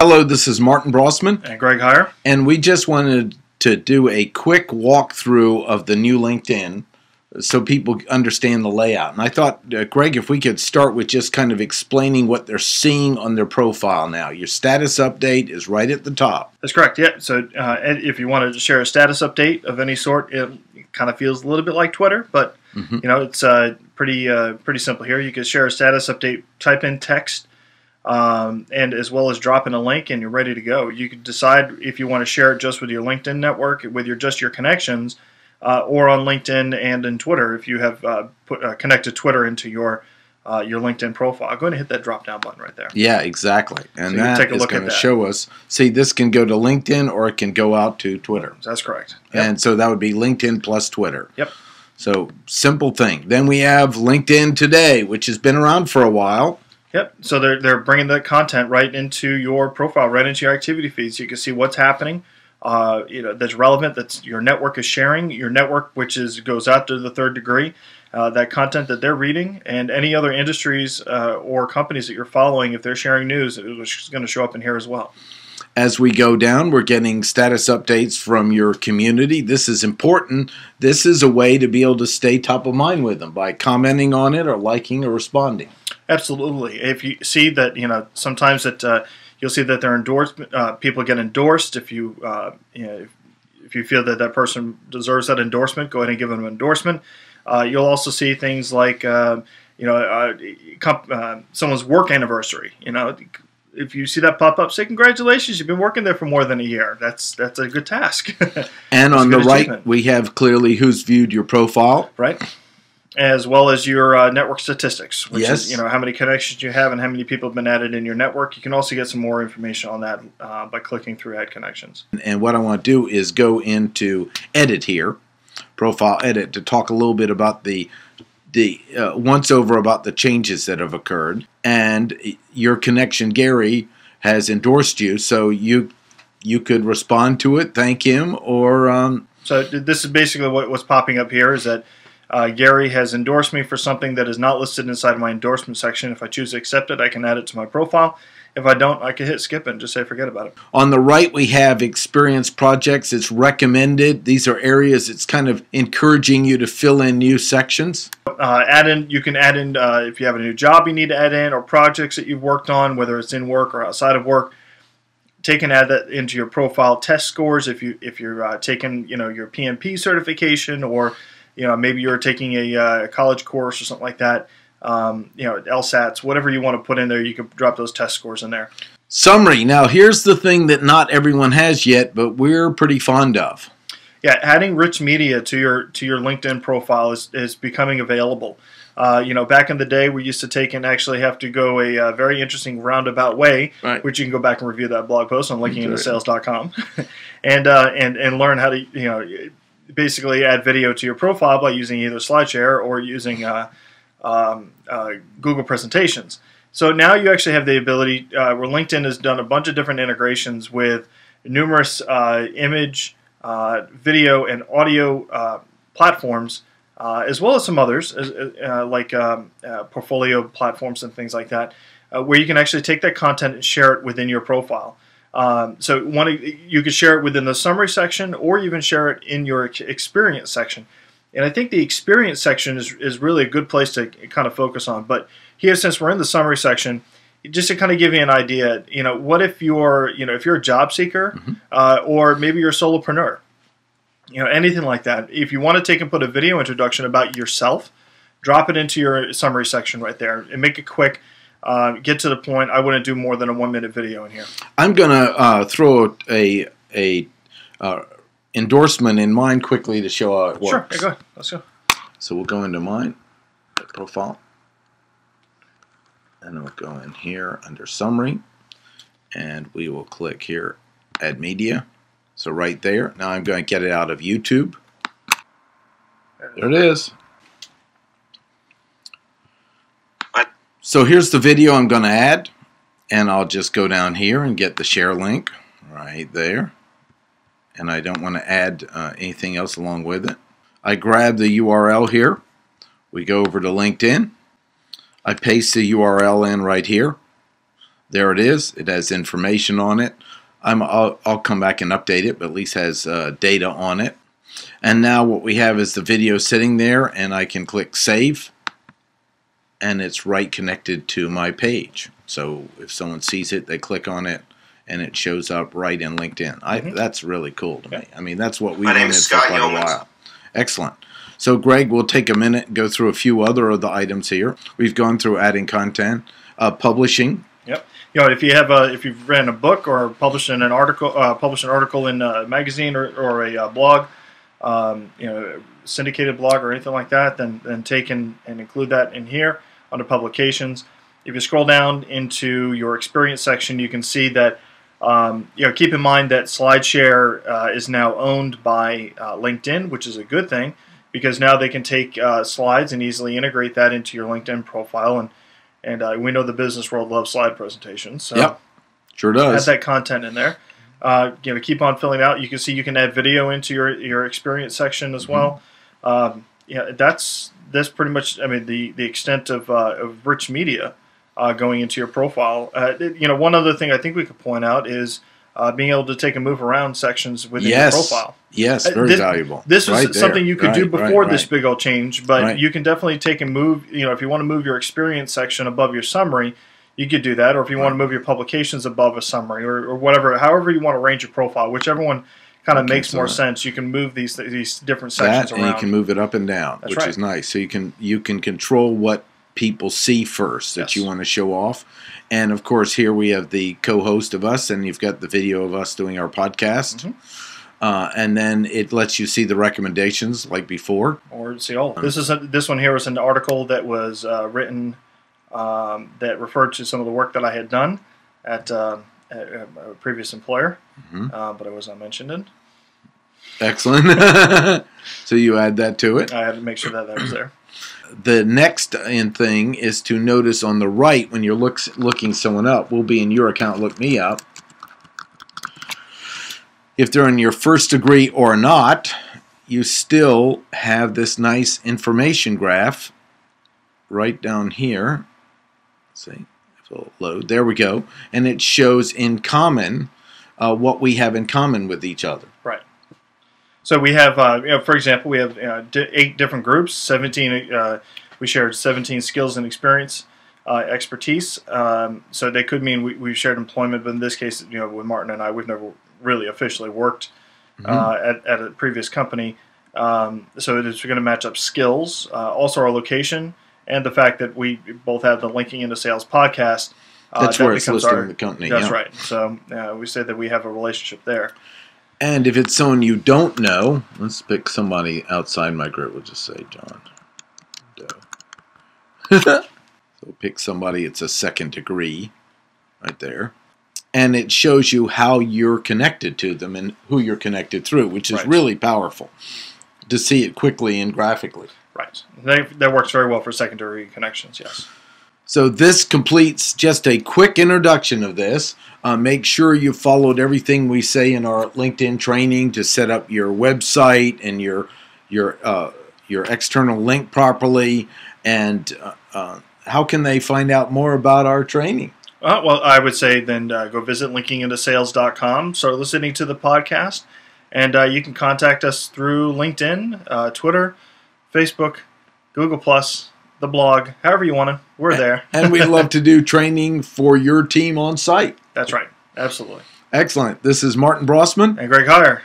Hello, this is Martin Brossman. And Greg Heyer. And we just wanted to do a quick walkthrough of the new LinkedIn so people understand the layout. And I thought, Greg, if we could start with just kind of explaining what they're seeing on their profile now. Your status update is right at the top. That's correct, yeah. So if you wanted to share a status update of any sort, it kind of feels a little bit like Twitter, but you know, it's pretty simple here. You can share a status update, type in text, and as well as drop in a link, and you're ready to go. You can decide if you want to share it just with your LinkedIn network, with just your connections, or on LinkedIn and in Twitter if you have connected Twitter into your LinkedIn profile. Go ahead and hit that drop down button right there. Yeah, exactly. And so that is going to show us, see, this can go to LinkedIn or it can go out to Twitter. That's correct. Yep. And so that would be LinkedIn plus Twitter. Yep. So simple thing. Then we have LinkedIn Today, which has been around for a while. Yep. So they're bringing the content right into your profile, right into your activity feed, so you can see what's happening. You know, that's relevant. That's your network is sharing. Your network, which goes out to the third degree, that content that they're reading, and any other industries or companies that you're following, if they're sharing news, it's going to show up in here as well. As we go down, we're getting status updates from your community. This is important. This is a way to be able to stay top of mind with them by commenting on it or liking or responding. Absolutely. If you see that, you know, sometimes that you'll see that their endorsement people get endorsed. If you you know, if you feel that that person deserves that endorsement, go ahead and give them an endorsement. You'll also see things like you know, someone's work anniversary. You know, if you see that pop up, say congratulations, you've been working there for more than a year. That's a good task. And on the right, we have clearly who's viewed your profile. Right. As well as your network statistics, which yes. is, you know, how many connections you have and how many people have been added in your network. You can also get some more information on that by clicking through Add Connections. And what I want to do is go into Edit here, Profile Edit, to talk a little bit about the once over about the changes that have occurred. And your connection, Gary, has endorsed you, so you could respond to it, thank him, or... So this is basically what's popping up here is that Gary has endorsed me for something that is not listed inside of my endorsement section. If I choose to accept it, I can add it to my profile. If I don't, I can hit skip and just say forget about it. On the right, we have experience projects. It's recommended. These are areas it's kind of encouraging you to fill in new sections. You can add in if you have a new job you need to add in, or projects that you've worked on, whether it's in work or outside of work. Take and add that into your profile. Test scores if you're taking, you know, your PMP certification, or you know, maybe you're taking a college course or something like that. You know, LSATs, whatever you want to put in there, you can drop those test scores in there. Summary. Now, here's the thing that not everyone has yet, but we're pretty fond of. Yeah, adding rich media to your LinkedIn profile is becoming available. You know, back in the day, we used to take and actually have to go a very interesting roundabout way, right, which you can go back and review that blog post on LinkingIntoSales.com, and learn how to, you know, basically add video to your profile by using either SlideShare or using Google Presentations. So now you actually have the ability, where LinkedIn has done a bunch of different integrations with numerous image, video, and audio platforms, as well as some others, like portfolio platforms and things like that, where you can actually take that content and share it within your profile. So you can share it within the summary section, or you can share it in your experience section. And I think the experience section is really a good place to kind of focus on. But here, since we're in the summary section, just to kind of give you an idea, you know, what if you're, you know, if you're a job seeker, or maybe you're a solopreneur, you know, anything like that. If you want to take and put a video introduction about yourself, drop it into your summary section right there and make it quick. Get to the point. I wouldn't do more than a 1-minute video in here. I'm going to throw a endorsement in mine quickly to show how it works. Sure. Yeah, go ahead. Let's go. So we'll go into mine, profile, and then we'll go in here under summary, and we will click here, add media. So right there. Now I'm going to get it out of YouTube. There it is. So here's the video I'm going to add, and I'll just go down here and get the share link right there. And I don't want to add anything else along with it. I grab the URL here. We go over to LinkedIn. I paste the URL in right here. There it is. It has information on it. I'll come back and update it, but at least has data on it. And now what we have is the video sitting there, and I can click Save, and it's right connected to my page. So if someone sees it, they click on it, and it shows up right in LinkedIn. That's really cool to me. I mean, that's what we wanted for quite a while. Excellent. So, Greg, we'll take a minute and go through a few other of the items here. We've gone through adding content, publishing. Yep. If you've written a book or published an article in a magazine or a blog, syndicated blog or anything like that, then take and include that in here under publications. If you scroll down into your experience section, you can see that keep in mind that SlideShare is now owned by LinkedIn, which is a good thing because now they can take slides and easily integrate that into your LinkedIn profile, and we know the business world loves slide presentations. So yep, sure does. Add that content in there. Keep on filling out. You can see you can add video into your experience section as well. That's pretty much. I mean, the extent of rich media going into your profile. One other thing I think we could point out is being able to take and move around sections within your profile. Yes, very valuable. This was something you could do before this big old change, but you can definitely take and move. If you want to move your experience section above your summary, you could do that. Or if you want to move your publications above a summary, or whatever, however you want to arrange your profile, whichever one kind of makes more sense. You can move these different sections around. And you can move it up and down, which is nice. So you can control what people see first that you want to show off. And of course, here we have the co-host of us, and you've got the video of us doing our podcast. And then it lets you see the recommendations like before, or see all. This one here was an article that was written that referred to some of the work that I had done at a previous employer, but I was not mentioned in. Excellent. So you add that to it. I had to make sure that was there. The next thing is to notice on the right when you're looking someone up. We'll be in your account, look me up. If they're in your first degree or not, you still have this nice information graph right down here. Let's see if it'll load. There we go. And it shows in common what we have in common with each other. Right. So we have, for example, we have 8 different groups. 17. We shared 17 skills and experience, expertise. So they could mean we've shared employment, but in this case, with Martin and I, we've never really officially worked at a previous company. So it is going to match up skills, also our location, and the fact that we both have the Linking into Sales podcast. That's where it's listing the company. That's right. So we say that we have a relationship there. And if it's someone you don't know, let's pick somebody outside my group. We'll just say John Doe. So pick somebody, it's a second degree right there. And it shows you how you're connected to them and who you're connected through, which is really powerful to see it quickly and graphically. Right. That works very well for secondary connections, yes. So this completes just a quick introduction of this. Make sure you followed everything we say in our LinkedIn training to set up your website and your external link properly. And how can they find out more about our training? Well, I would say then go visit LinkingIntoSales.com, start listening to the podcast, and you can contact us through LinkedIn, Twitter, Facebook, Google+, the blog, however you want to. We're there. And we'd love to do training for your team on site. That's right. Absolutely. Excellent. This is Martin Brossman. And Greg Heyer.